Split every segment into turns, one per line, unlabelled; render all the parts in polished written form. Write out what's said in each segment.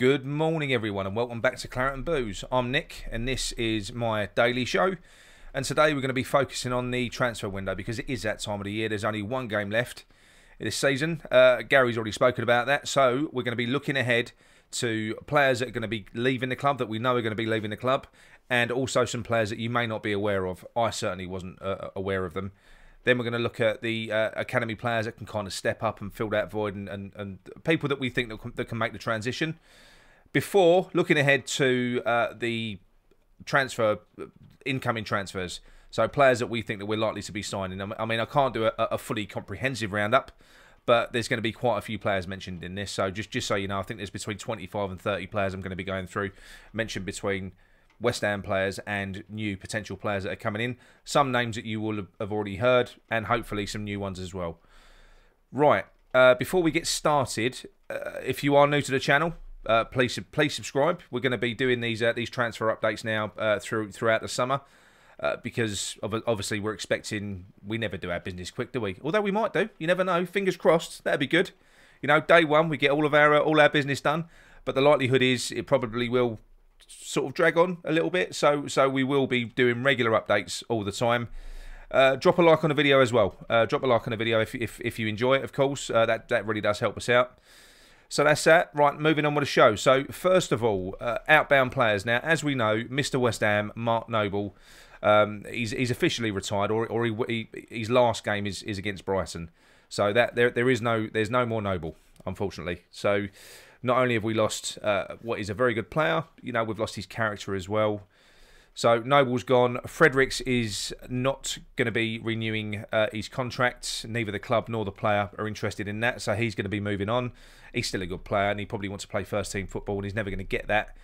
Good morning everyone and welcome back to Claret and Booze. I'm Nick and this is my daily show, and today we're going to be focusing on the transfer window because it is that time of the year. There's only one game left this season. Gary's already spoken about that, so we're going to be looking ahead to players that are going to be leaving the club, that we know are going to be leaving the club, and also some players that you may not be aware of. I certainly wasn't aware of them. Then we're going to look at the academy players that can kind of step up and fill that void, and people that we think that can make the transition. Before looking ahead to the incoming transfers, so players that we think that we're likely to be signing. I mean, I can't do a fully comprehensive roundup, but there's going to be quite a few players mentioned in this. So just so you know, I think there's between 25 and 30 players I'm going to be going through, mentioned between West Ham players and new potential players that are coming in. Some names that you will have already heard, and hopefully some new ones as well. Right, before we get started, if you are new to the channel, please subscribe. We're going to be doing these transfer updates now throughout the summer, because obviously we're expecting, we never do our business quick, do we? Although we might do. You never know. Fingers crossed. That'd be good. You know, day one we get all our business done, but the likelihood is it probably will sort of drag on a little bit. So we will be doing regular updates all the time. Drop a like on the video as well. Drop a like on the video if you enjoy it, of course. That really does help us out. So that's that. Right, moving on with the show. So first of all, outbound players. Now, as we know, Mr. West Ham, Mark Noble, he's officially retired, or his last game is against Brighton. So that there's no more Noble, unfortunately. So not only have we lost what is a very good player, you know, we've lost his character as well. So Noble's gone. Fredericks is not going to be renewing his contract. Neither the club nor the player are interested in that, so he's going to be moving on. He's still a good player, and he probably wants to play first-team football, and he's never going to get that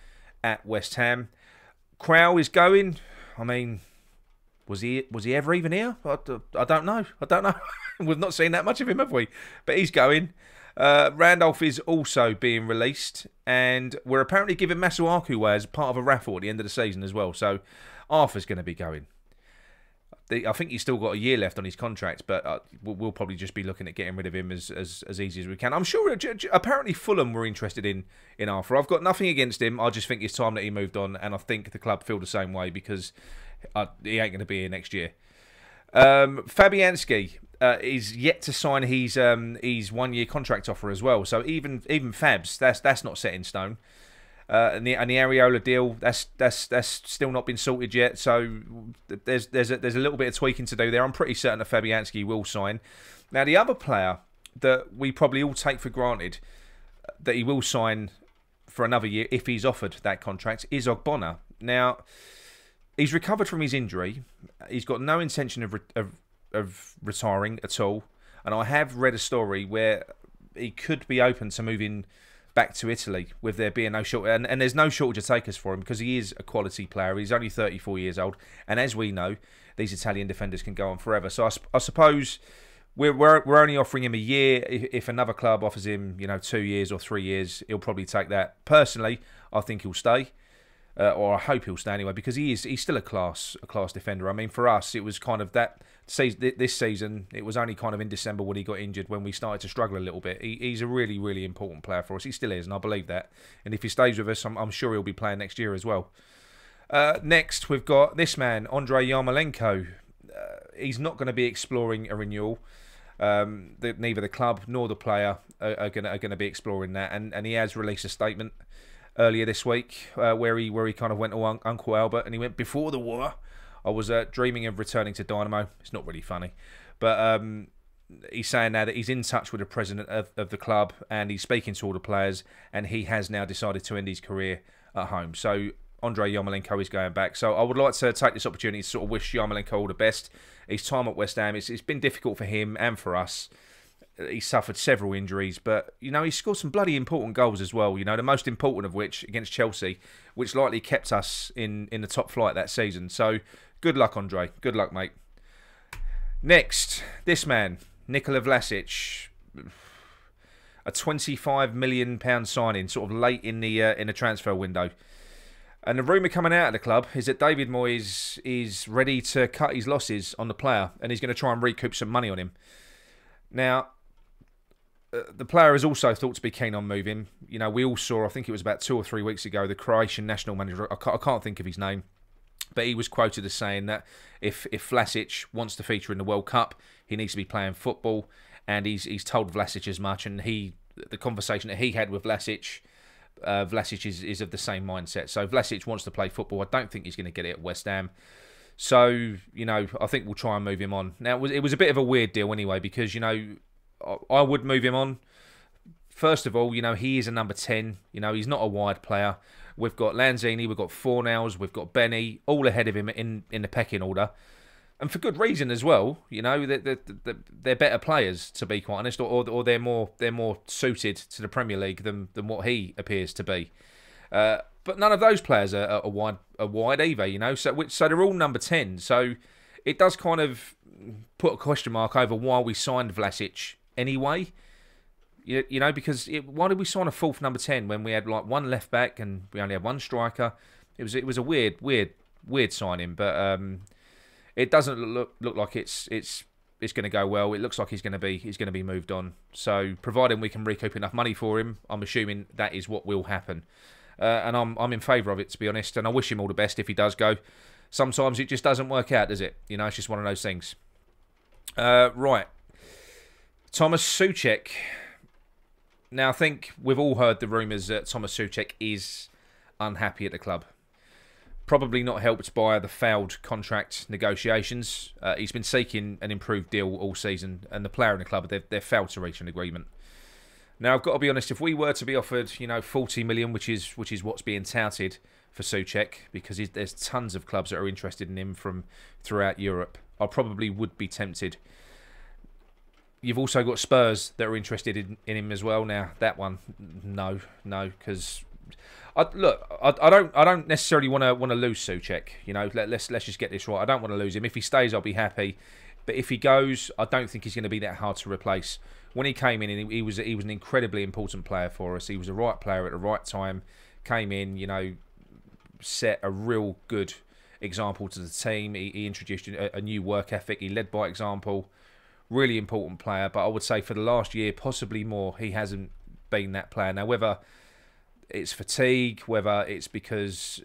at West Ham. Crow is going. I mean, was he ever even here? I don't know. I don't know. We've not seen that much of him, have we? But he's going. Randolph is also being released, and we're apparently giving Masuaku away as part of a raffle at the end of the season as well. So Arthur's going to be going. I think he's still got a year left on his contract, but we'll probably just be looking at getting rid of him as easy as we can. I'm sure apparently Fulham were interested in Arthur. I've got nothing against him. I just think it's time that he moved on, and I think the club feel the same way because he ain't going to be here next year. Fabianski is yet to sign his 1-year contract offer as well. So even Fabs, that's not set in stone. And the Areola deal, that's still not been sorted yet. So there's a little bit of tweaking to do there. I'm pretty certain that Fabianski will sign. Now the other player that we probably all take for granted that he will sign for another year if he's offered that contract is Ogbonna. Now he's recovered from his injury. He's got no intention of retiring at all. And I have read a story where he could be open to moving back to Italy with there being no shortage. And there's no shortage of takers for him because he is a quality player. He's only 34 years old. And as we know, these Italian defenders can go on forever. So I suppose we're only offering him a year. If another club offers him, you know, 2 years or 3 years, he'll probably take that. Personally, I think he'll stay. Or I hope he'll stay anyway, because he's still a class defender. I mean, for us, it was kind of that this season. It was only kind of in December when he got injured when we started to struggle a little bit. He's a really, really important player for us. He still is, and I believe that. And if he stays with us, I'm sure he'll be playing next year as well. Next, we've got this man, Andriy Yarmolenko. He's not going to be exploring a renewal. Neither the club nor the player are going to be exploring that. And he has released a statement earlier this week, where he kind of went to Uncle Albert, and he went, "Before the war, I was dreaming of returning to Dynamo." It's not really funny, but he's saying now that he's in touch with the president of the club, and he's speaking to all the players, and he has now decided to end his career at home. So Andriy Yarmolenko is going back. So I would like to take this opportunity to sort of wish Yarmolenko all the best. His time at West Ham, it's been difficult for him and for us. He suffered several injuries, but, you know, he scored some bloody important goals as well, you know, the most important of which against Chelsea, which likely kept us in the top flight that season. So, good luck, Andre. Good luck, mate. Next, this man, Nikola Vlasic. A £25 million signing, sort of late in the transfer window. And the rumour coming out of the club is that David Moyes is ready to cut his losses on the player, and he's going to try and recoup some money on him. Now, the player is also thought to be keen on moving. You know, we all saw, I think it was about 2 or 3 weeks ago, the Croatian national manager, I can't think of his name, but he was quoted as saying that if Vlasic wants to feature in the World Cup, he needs to be playing football, and he's told Vlasic as much, and the conversation that he had with Vlasic, Vlasic is of the same mindset. So Vlasic wants to play football. I don't think he's going to get it at West Ham. So, you know, I think we'll try and move him on. Now, it was a bit of a weird deal anyway, because, you know, I would move him on. First of all, you know, he is a number 10. You know, he's not a wide player. We've got Lanzini, we've got Fornals, we've got Benny, all ahead of him in the pecking order. And for good reason as well. You know, they're better players, to be quite honest, or they're more suited to the Premier League than what he appears to be. But none of those players are wide either, you know. So they're all number 10. So it does kind of put a question mark over why we signed Vlasic anyway. You know, because why did we sign a fourth number 10 when we had like one left back and we only had one striker? It was a weird signing, but it doesn't look like it's going to go well. It looks like he's going to be moved on. So providing we can recoup enough money for him, I'm assuming that is what will happen. And I'm in favour of it, to be honest, and I wish him all the best if he does go. Sometimes it just doesn't work out, does it? You know, it's just one of those things. Right. Thomas Souček. Now, I think we've all heard the rumours that Thomas Souček is unhappy at the club. Probably not helped by the failed contract negotiations. He's been seeking an improved deal all season, and the player and the club, they've failed to reach an agreement. Now, I've got to be honest, if we were to be offered, you know, 40 million, which is what's being touted for Souček, because there's tons of clubs that are interested in him from throughout Europe, I probably would be tempted. You've also got Spurs that are interested in him as well. Now, that one, no, because I don't necessarily want to lose Souček. You know, let's just get this right. I don't want to lose him. If he stays, I'll be happy. But if he goes, I don't think he's going to be that hard to replace. When he came in, he was an incredibly important player for us. He was the right player at the right time. Came in, you know, set a real good example to the team. He introduced a new work ethic. He led by example. Really important player. But I would say for the last year, possibly more, he hasn't been that player. Now, whether it's fatigue, whether it's because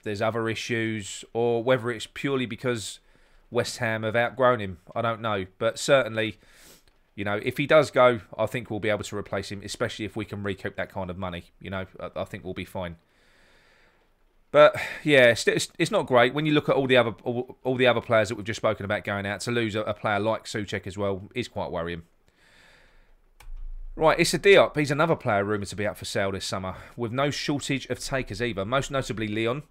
there's other issues, or whether it's purely because West Ham have outgrown him, I don't know. But certainly, you know, if he does go, I think we'll be able to replace him, especially if we can recoup that kind of money. You know, I think we'll be fine. But yeah, it's not great when you look at all the other players that we've just spoken about going out. To lose a player like Souček as well is quite worrying. Right, Issa Diop. He's another player rumoured to be up for sale this summer, with no shortage of takers either. Most notably Lyon,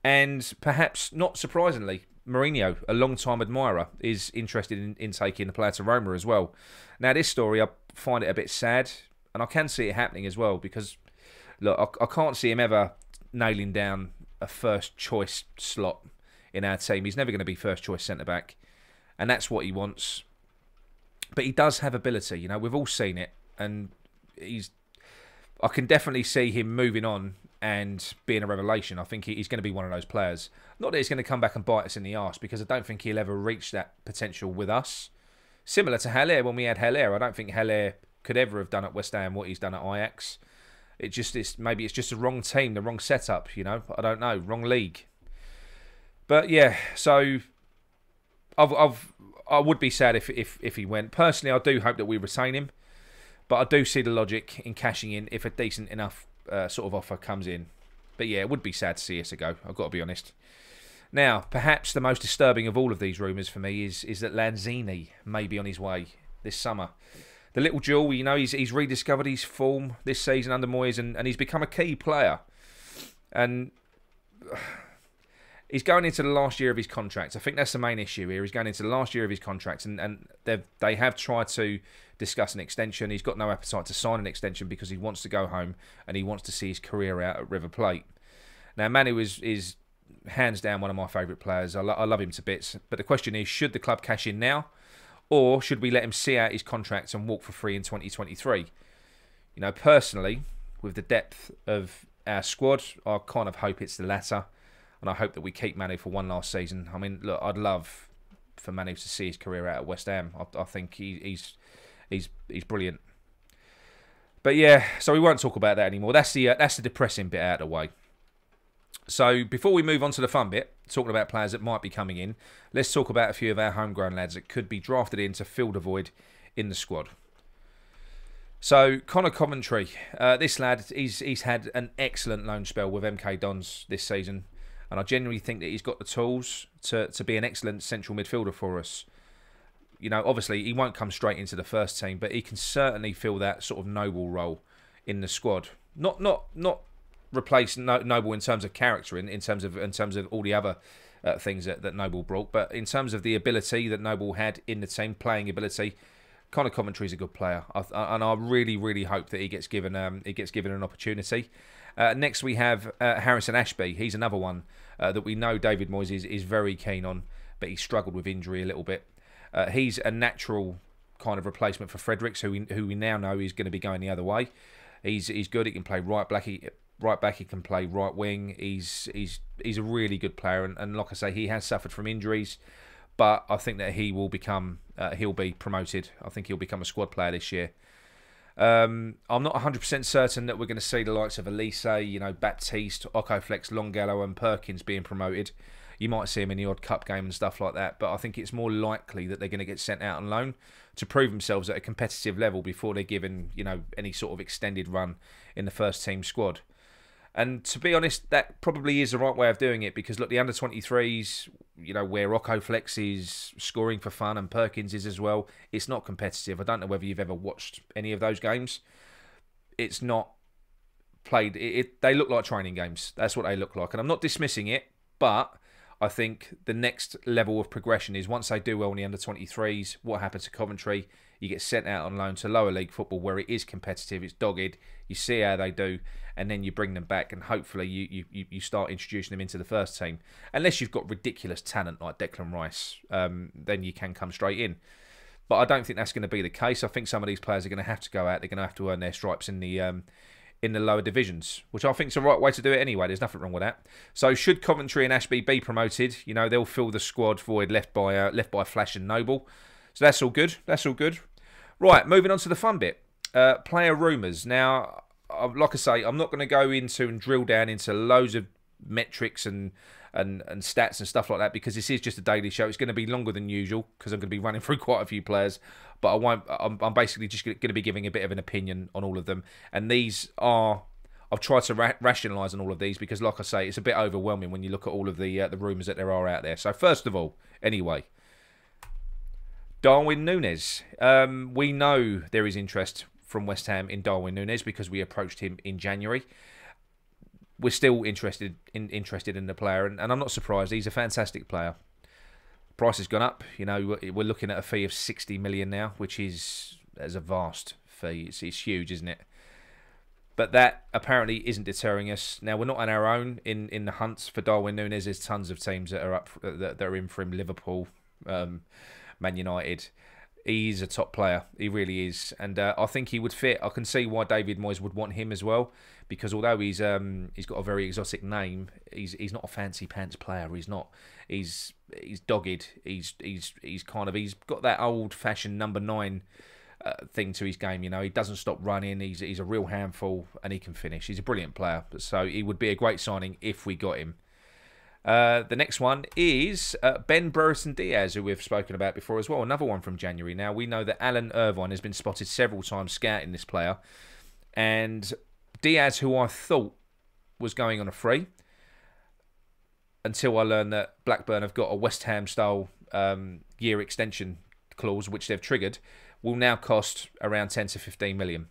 and perhaps not surprisingly, Mourinho, a long-time admirer, is interested in taking the player to Roma as well. Now, this story, I find it a bit sad, and I can see it happening as well, because, look, I can't see him ever nailing down a first-choice slot in our team. He's never going to be first-choice centre-back, and that's what he wants. But he does have ability, you know, we've all seen it, and I can definitely see him moving on and being a revelation. I think he's going to be one of those players. Not that he's going to come back and bite us in the arse, because I don't think he'll ever reach that potential with us. Similar to Haller, when we had Haller, I don't think Haller could ever have done at West Ham what he's done at Ajax. Maybe it's just the wrong team, the wrong setup, you know. I don't know, wrong league. But yeah, so I would be sad if he went. Personally, I do hope that we retain him, but I do see the logic in cashing in if a decent enough sort of offer comes in. But yeah, it would be sad to see us go, I've got to be honest. Now, perhaps the most disturbing of all of these rumours for me is that Lanzini may be on his way this summer. The little jewel, you know, he's rediscovered his form this season under Moyes, and he's become a key player. And he's going into the last year of his contract. I think that's the main issue here. He's going into the last year of his contract, and they have tried to discuss an extension. He's got no appetite to sign an extension because he wants to go home and he wants to see his career out at River Plate. Now, Manu is hands down one of my favourite players. I love him to bits. But the question is, should the club cash in now? Or should we let him see out his contract and walk for free in 2023? You know, personally, with the depth of our squad, I kind of hope it's the latter. And I hope that we keep Manu for one last season. I mean, look, I'd love for Manu to see his career out at West Ham. I think he's brilliant. But yeah, so we won't talk about that anymore. That's the depressing bit out of the way. So before we move on to the fun bit, talking about players that might be coming in, let's talk about a few of our homegrown lads that could be drafted in to fill the void in the squad. So Connor Coventry, this lad, he's had an excellent loan spell with MK Dons this season, and I genuinely think that he's got the tools to be an excellent central midfielder for us. You know, obviously he won't come straight into the first team, but he can certainly fill that sort of Noble role in the squad. Not replace Noble in terms of character, in terms of all the other things that Noble brought, but in terms of the ability that Noble had in the team, playing ability. Connor Coventry's a good player, and I really, really hope that he gets given an opportunity. Next, we have Harrison Ashby. He's another one that we know David Moyes is very keen on, but he struggled with injury a little bit. He's a natural kind of replacement for Fredericks, who we now know is going to be going the other way. He's good. He can play right back. He can play right wing. He's a really good player, and like I say, he has suffered from injuries. But I think that he will become, he'll be promoted. I think he'll become a squad player this year. I'm not 100% certain that we're going to see the likes of Elise, Baptiste, Okoflex, Longgallo and Perkins being promoted. You might see him in the odd cup game and stuff like that. But I think it's more likely that they're going to get sent out on loan to prove themselves at a competitive level before they're given, any sort of extended run in the first team squad. And to be honest, that probably is the right way of doing it, because look, the under-23s, where Okoflex is scoring for fun and Perkins is as well, it's not competitive. I don't know whether you've ever watched any of those games. It's not played. They look like training games. That's what they look like. And I'm not dismissing it, but I think the next level of progression is once they do well in the under-23s, what happens to Coventry? You get sent out on loan to lower league football where it is competitive, it's dogged, you see how they do, and then you bring them back and hopefully you start introducing them into the first team. Unless you've got ridiculous talent like Declan Rice, then you can come straight in. But I don't think that's going to be the case. I think some of these players are going to have to go out, they're going to have to earn their stripes in the lower divisions, which I think is the right way to do it anyway. There's nothing wrong with that. So should Coventry and Ashby be promoted, they'll fill the squad void left by Flash and Noble. So that's all good. That's all good. Right, moving on to the fun bit. Player rumours. Now, like I say, I'm not going to go into and drill down into loads of metrics and stats and stuff like that, because this is just a daily show. It's going to be longer than usual because I'm going to be running through quite a few players, but I won't. I'm basically just going to be giving a bit of an opinion on all of them, and these are. I've tried to rationalise on all of these because, like I say, it's a bit overwhelming when you look at all of the rumours that there are out there. So first of all, anyway, Darwin Nunes. We know there is interest from West Ham in Darwin Nunes because we approached him in January. We're still interested in the player, and I'm not surprised. He's a fantastic player. Price has gone up. We're looking at a fee of 60 million now, which is a vast fee. It's huge, isn't it? But that apparently isn't deterring us. Now, we're not on our own in the hunts for Darwin Nunes. There's tons of teams that are in for him. Liverpool, Man United. He's a top player. He really is. And I think he would fit. I can see why David Moyes would want him as well, because although he's got a very exotic name, he's not a fancy pants player. He's not. He's dogged. He's got that old fashioned number 9 thing to his game. He doesn't stop running. He's a real handful, and he can finish. He's a brilliant player. So he would be a great signing if we got him. The next one is Ben Burris and Diaz, who we've spoken about before as well. Another one from January. Now, we know that Alan Irvine has been spotted several times scouting this player. And Diaz, who I thought was going on a free, until I learned that Blackburn have got a West Ham-style year extension clause, which they've triggered, will now cost around 10 to 15 million.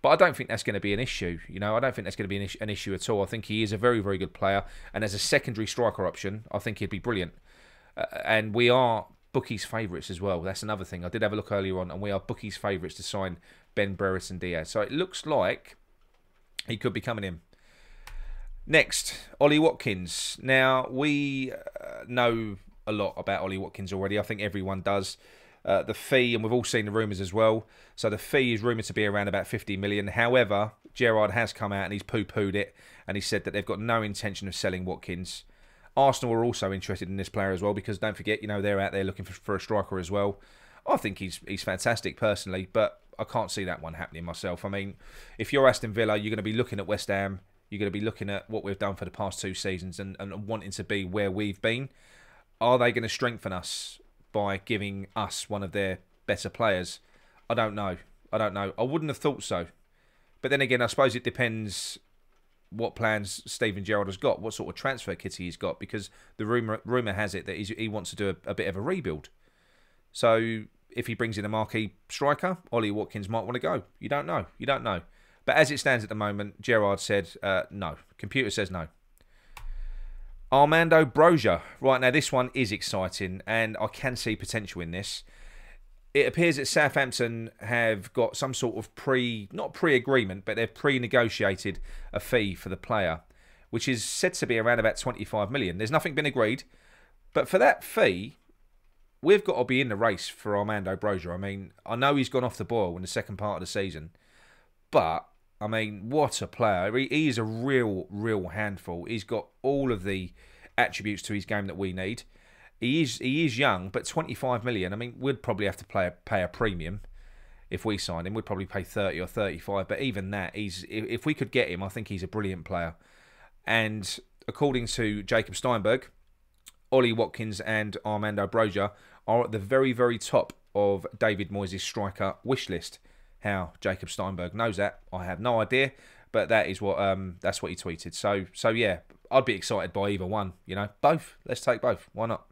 But I don't think that's going to be an issue. I don't think that's going to be an issue at all. I think he is a very, very good player. And as a secondary striker option, I think he'd be brilliant. And we are bookies' favourites as well. That's another thing. I did have a look earlier on, and we are bookies' favourites to sign Ben Burris and Diaz. So it looks like he could be coming in. Next, Ollie Watkins. Now, we know a lot about Ollie Watkins already. I think everyone does. The fee, and we've all seen the rumours as well. So the fee is rumoured to be around about 50 million. However, Gerrard has come out and he's poo-pooed it, and he said that they've got no intention of selling Watkins. Arsenal are also interested in this player as well, because don't forget, they're out there looking for a striker as well. I think he's fantastic personally, but I can't see that one happening myself. I mean, if you're Aston Villa, you're going to be looking at West Ham. You're going to be looking at what we've done for the past 2 seasons and wanting to be where we've been. Are they going to strengthen us by giving us one of their better players? I don't know. I wouldn't have thought so. But then again, I suppose it depends what plans Steven Gerrard has got, what sort of transfer kit he's got, because the rumour has it that he wants to do a bit of a rebuild. So if he brings in a marquee striker, Ollie Watkins might want to go. You don't know. But as it stands at the moment, Gerrard said no. Computer says no. Armando Bruno. Right, now this one is exciting, and I can see potential in this. It appears that Southampton have got some sort of not pre-agreement, but they've pre-negotiated a fee for the player, which is said to be around about 25 million. There's nothing been agreed, but for that fee, we've got to be in the race for Armando Bruno. I mean, I know he's gone off the boil in the second part of the season, but, I mean, what a player. He is a real handful. He's got all of the attributes to his game that we need. He is young, but 25 million. I mean, we'd probably have to pay a premium if we signed him. We'd probably pay 30 or 35. But even that, if we could get him, I think he's a brilliant player. And according to Jacob Steinberg, Ollie Watkins and Armando Bruno are at the very top of David Moyes' striker wish list. How Jacob Steinberg knows that, I have no idea. But that is that's what he tweeted. So yeah, I'd be excited by either one. You know, both. Let's take both. Why not?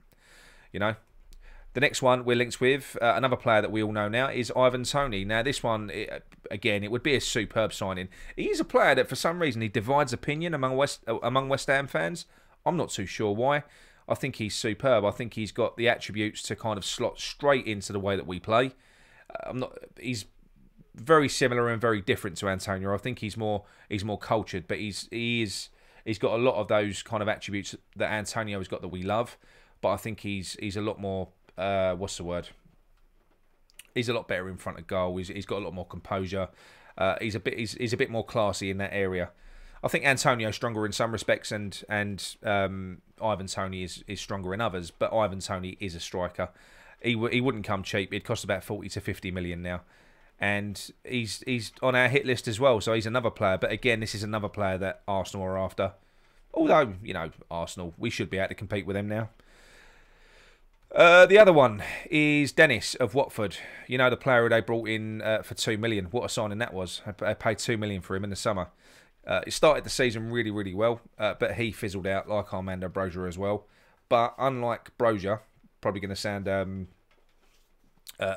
You know, the next one we're linked with, another player that we all know now, is Ivan Toney. Now, this one, again, it would be a superb signing. He's a player that, for some reason, he divides opinion among West Ham fans. I'm not too sure why. I think he's superb. I think he's got the attributes to kind of slot straight into the way that we play. He's very similar and very different to Antonio. I think he's more cultured, but he's got a lot of those kind of attributes that Antonio has got that we love. But I think he's a lot more, what's the word? He's a lot better in front of goal. He's got a lot more composure. He's a bit more classy in that area. I think Antonio's stronger in some respects, and Ivan Toney is stronger in others. But Ivan Toney is a striker. He wouldn't come cheap. It'd cost about 40 to 50 million now, and he's on our hit list as well. So he's another player. But again, this is another player that Arsenal are after. Although, you know, Arsenal, we should be able to compete with them now. The other one is Dennis of Watford. You know, the player who they brought in for 2 million. What a signing that was. I paid 2 million for him in the summer. It started the season really well, but he fizzled out like Armando Bruno as well. But unlike Bruno, probably going to sound a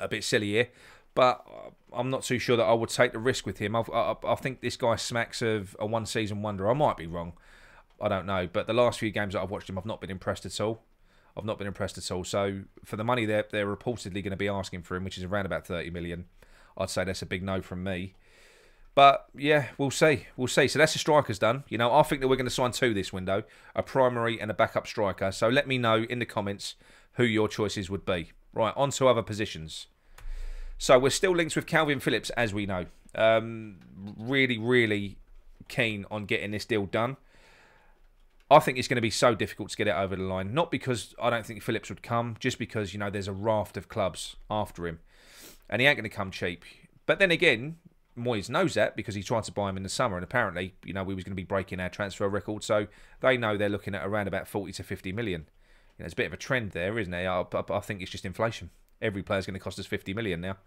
bit silly here, but I'm not too sure that I would take the risk with him. I think this guy smacks of a one-season wonder. I might be wrong. I don't know. But the last few games that I've watched him, I've not been impressed at all. So for the money they're reportedly going to be asking for him, which is around about 30 million, I'd say that's a big no from me. But yeah, we'll see. So that's the strikers done. You know, I think that we're going to sign 2 this window, a primary and a backup striker. So let me know in the comments who your choices would be. Right, on to other positions. So we're still linked with Calvin Phillips, as we know. Really keen on getting this deal done. I think it's going to be so difficult to get it over the line. Not because I don't think Phillips would come, just because, you know, there's a raft of clubs after him. And he ain't going to come cheap. But then again, Moyes knows that because he tried to buy him in the summer. And apparently, you know, we was going to be breaking our transfer record. So they know they're looking at around about 40 to 50 million. You know, there's a bit of a trend there, isn't there? I think it's just inflation. Every player's going to cost us 50 million now.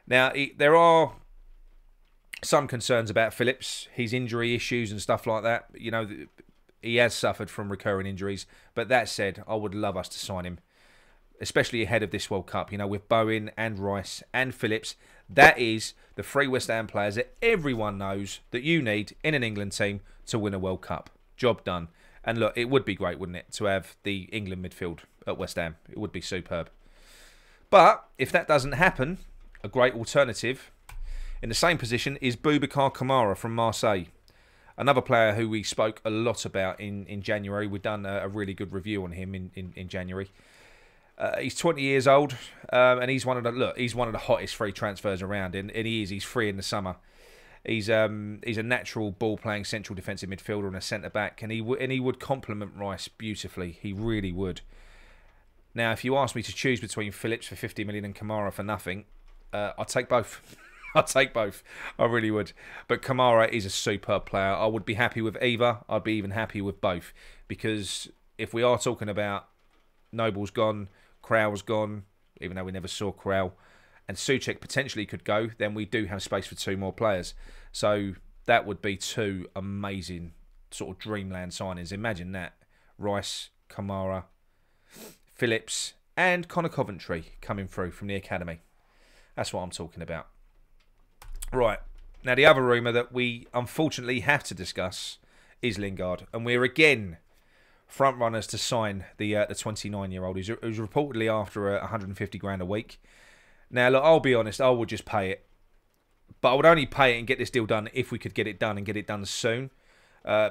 Now, there are some concerns about Phillips, his injury issues and stuff like that. You know, he has suffered from recurring injuries. But that said, I would love us to sign him, especially ahead of this World Cup. You know, with Bowen and Rice and Phillips, that is the 3 West Ham players that everyone knows that you need in an England team to win a World Cup. Job done. And look, it would be great, wouldn't it, to have the England midfield at West Ham. It would be superb. But if that doesn't happen, a great alternative in the same position is Boubacar Kamara from Marseille. Another player who we spoke a lot about in January. We've done a really good review on him in January. He's 20 years old, and he's one of the hottest free transfers around, and he's free in the summer. He's a natural ball-playing central defensive midfielder and a centre-back, and he would complement Rice beautifully. He really would. Now, if you ask me to choose between Phillips for 50 million and Kamara for nothing, I'd take both. I'd take both. I really would. But Kabamara is a superb player. I would be happy with either. I'd be even happy with both. Because if we are talking about Noble's gone, Crowell's gone, even though we never saw Crowell, and Souček potentially could go, then we do have space for 2 more players. So that would be 2 amazing sort of dreamland signings. Imagine that. Rice, Kabamara, Phillips, and Connor Coventry coming through from the academy. That's what I'm talking about. Right. Now, the other rumour that we unfortunately have to discuss is Lingard. And we're again front runners to sign the 29-year-old who's reportedly after 150 grand a week. Now, look, I'll be honest, I would just pay it. But I would only pay it and get this deal done if we could get it done and get it done soon.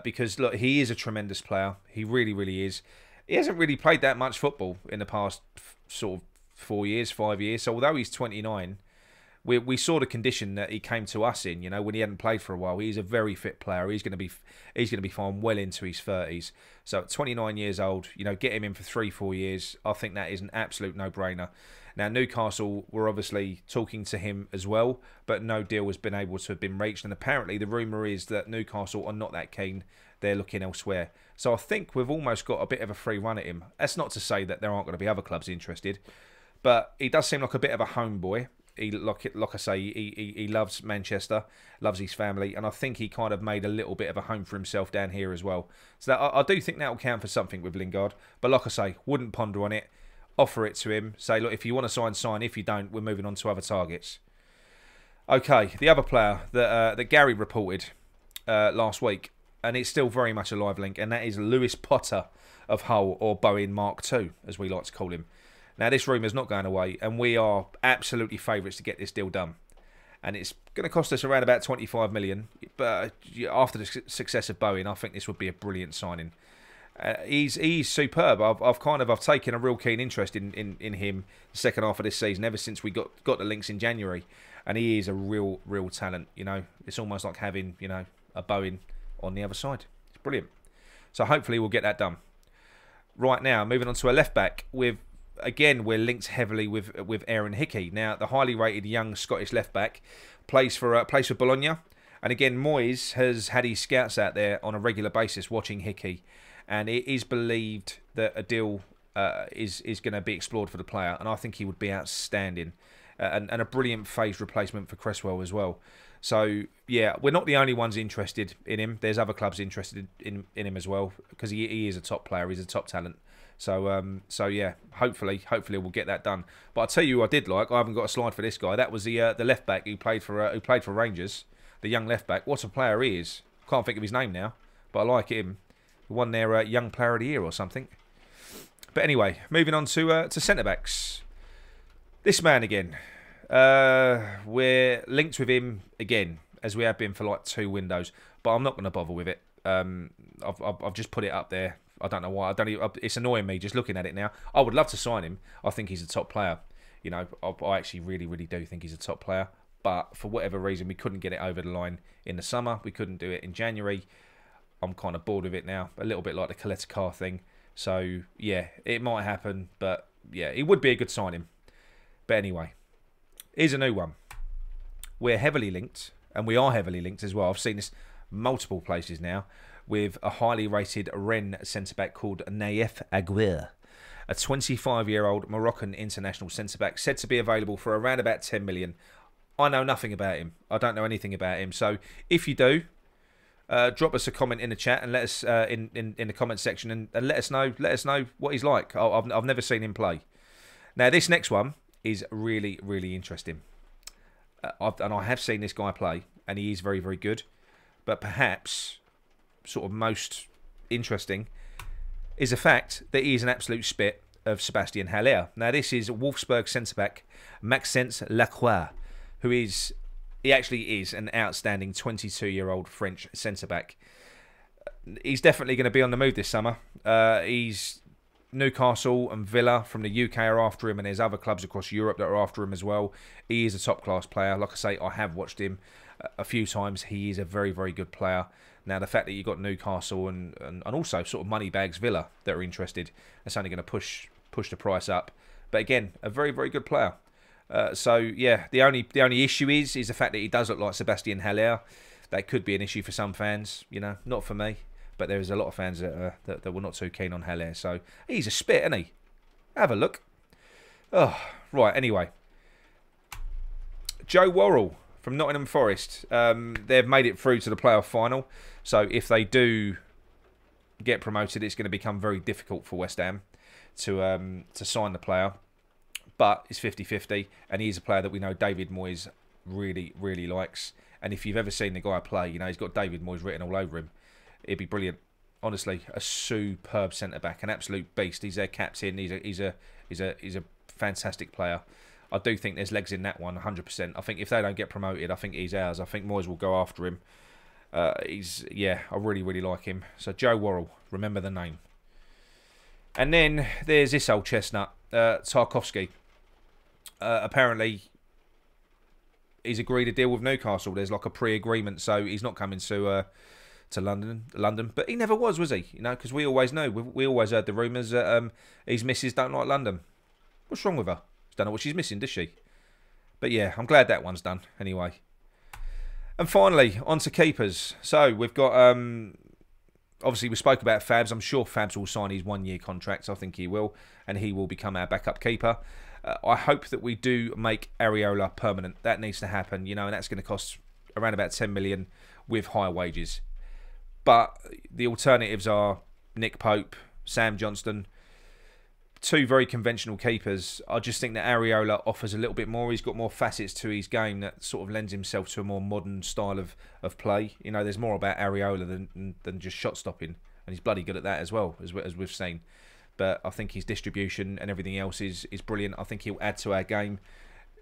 Because, look, he is a tremendous player. He really, really is. He hasn't really played that much football in the past sort of 4 years, 5 years. So although he's 29, we saw the condition that he came to us in. You know, when he hadn't played for a while, he's a very fit player. He's going to be fine well into his 30s. So at 29 years old, you know, get him in for 3-4 years. I think that is an absolute no-brainer. Now, Newcastle were obviously talking to him as well, but no deal has been able to have been reached. And apparently the rumour is that Newcastle are not that keen. They're looking elsewhere. So I think we've almost got a bit of a free run at him. That's not to say that there aren't going to be other clubs interested, but he does seem like a bit of a homeboy. Like I say, he loves Manchester, loves his family, and I think he kind of made a little bit of a home for himself down here as well. So that, I do think that will count for something with Lingard. But like I say, wouldn't ponder on it. Offer it to him. Say, look, if you want to sign, sign. If you don't, we're moving on to other targets. Okay, the other player that Gary reported last week, and it's still very much a live link, and that is Lewis Potter of Hull, or Bowen Mark II, as we like to call him. Now, this rumour's not going away, and we are absolutely favourites to get this deal done. And it's going to cost us around about 25 million. But after the success of Bowen, I think this would be a brilliant signing. He's superb. I've taken a real keen interest in him the second half of this season, ever since we got the links in January. And he is a real talent. You know, it's almost like having, you know, a Bowen on the other side. It's brilliant. So hopefully we'll get that done. Right now, moving on to a left back with. Again, we're linked heavily with Aaron Hickey. Now, the highly rated young Scottish left back plays for Bologna, and again, Moyes has had his scouts out there on a regular basis watching Hickey, and it is believed that a deal is going to be explored for the player, and I think he would be outstanding, and a brilliant phased replacement for Cresswell as well. So yeah, we're not the only ones interested in him. There's other clubs interested in him as well, because he is a top player. He's a top talent. So yeah, hopefully we'll get that done. But I'll tell you who I did like. I haven't got a slide for this guy. That was the left back who played for Rangers, the young left back. What a player he is! Can't think of his name now, but I like him. He won their young player of the year or something. But anyway, moving on to centre backs. This man again. We're linked with him again, as we have been for like 2 windows. But I'm not going to bother with it. I've just put it up there. I don't know why. It's annoying me just looking at it now. I would love to sign him. I think he's a top player. You know, I actually really do think he's a top player. But for whatever reason, we couldn't get it over the line in the summer. We couldn't do it in January. I'm kind of bored of it now. A little bit like the Coletta Car thing. So, yeah, it might happen. But, yeah, it would be a good signing. But anyway, here's a new one. We're heavily linked. And we are heavily linked as well. I've seen this multiple places now, with a highly rated Rennes centre-back called Mohamed Aguirre, a 25-year-old Moroccan international centre-back said to be available for around about 10 million. I know nothing about him. I don't know anything about him. So if you do, drop us a comment in the chat and let us in the comment section and let us know what he's like. I've never seen him play. Now this next one is really interesting. And I have seen this guy play, and he is very good. But perhaps sort of most interesting is the fact that he is an absolute spit of Sebastian Haller. Now this is Wolfsburg centre-back Maxence Lacroix, he actually is an outstanding 22-year-old French centre-back. He's definitely going to be on the move this summer. He's Newcastle and Villa from the UK are after him, and there's other clubs across Europe that are after him as well. He is a top-class player. Like I say, I have watched him a few times. He is a very good player. Now, the fact that you've got Newcastle and also sort of money bags Villa that are interested, that's only going to push the price up. But again, a very good player. So yeah, the only issue is the fact that he does look like Sebastian Haller. That could be an issue for some fans, you know, not for me. But there is a lot of fans that were not too keen on Haller. So he's a spit, isn't he? Have a look. Oh, right. Anyway, Joe Worrall from Nottingham Forest. They've made it through to the playoff final. So if they do get promoted, it's going to become very difficult for West Ham to sign the player. But it's 50-50, and he's a player that we know David Moyes really, really likes. And if you've ever seen the guy play, you know he's got David Moyes written all over him. It'd be brilliant. Honestly, a superb centre back, an absolute beast. He's their captain. He's a fantastic player. I do think there's legs in that one, 100%. I think if they don't get promoted, I think he's ours. I think Moyes will go after him. I really, really like him. So Joe Worrall, remember the name. And then there's this old chestnut, Tarkovsky. Apparently, he's agreed a deal with Newcastle. There's like a pre-agreement, so he's not coming to London. But he never was he? You know, because we always know, we always heard the rumours that his missus don't like London. What's wrong with her? She don't know what she's missing, does she? But yeah, I'm glad that one's done anyway. And finally, on to keepers. So we've got, obviously we spoke about Fabs. I'm sure Fabs will sign his 1-year contract. I think he will. And he will become our backup keeper. I hope that we do make Areola permanent. That needs to happen, you know, and that's going to cost around about 10 million with higher wages. But the alternatives are Nick Pope, Sam Johnston, two very conventional keepers. I just think that Areola offers a little bit more. He's got more facets to his game that sort of lends himself to a more modern style of play. You know, there's more about Areola than just shot stopping, and he's bloody good at that as well, as we've seen. But I think his distribution and everything else is brilliant. I think he'll add to our game.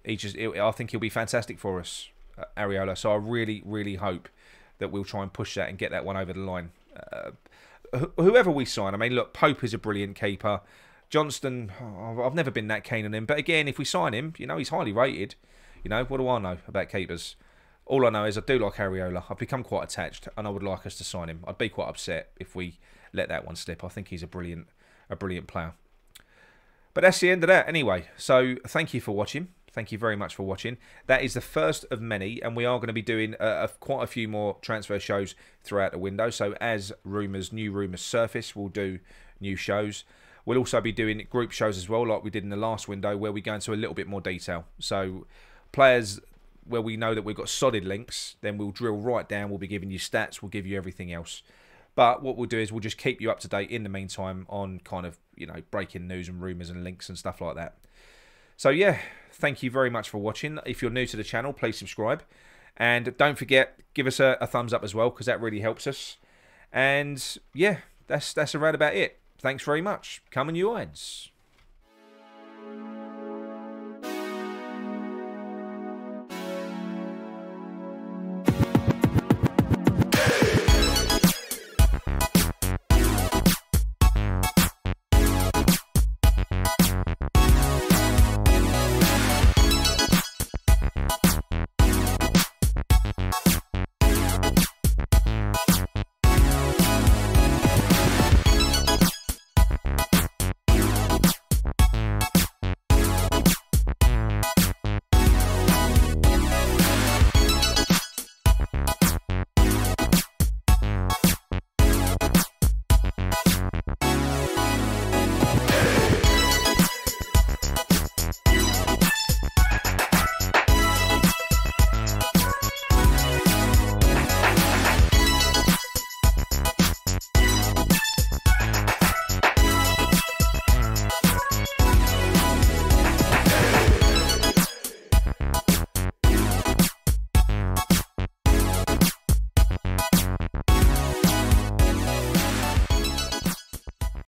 I think he'll be fantastic for us, Areola. So I really, really hope that we'll try and push that and get that one over the line. Whoever we sign, I mean, look, Pope is a brilliant keeper. Johnston, I've never been that keen on him. But again, if we sign him, you know, he's highly rated. You know, what do I know about keepers? All I know is I do like Areola. I've become quite attached, and I would like us to sign him. I'd be quite upset if we let that one slip. I think he's a brilliant player. But that's the end of that anyway. So thank you for watching. Thank you very much for watching. That is the first of many, and we are going to be doing quite a few more transfer shows throughout the window. So as new rumours surface, we'll do new shows. We'll also be doing group shows as well, like we did in the last window, where we go into a little bit more detail. So players where we know that we've got solid links, then we'll drill right down. We'll be giving you stats. We'll give you everything else. But what we'll do is we'll just keep you up to date in the meantime on kind of, you know, breaking news and rumours and links and stuff like that. So yeah, thank you very much for watching. If you're new to the channel, please subscribe. And don't forget, give us a thumbs up as well, because that really helps us. And yeah, that's around about it. Thanks very much. Come on, you Ides.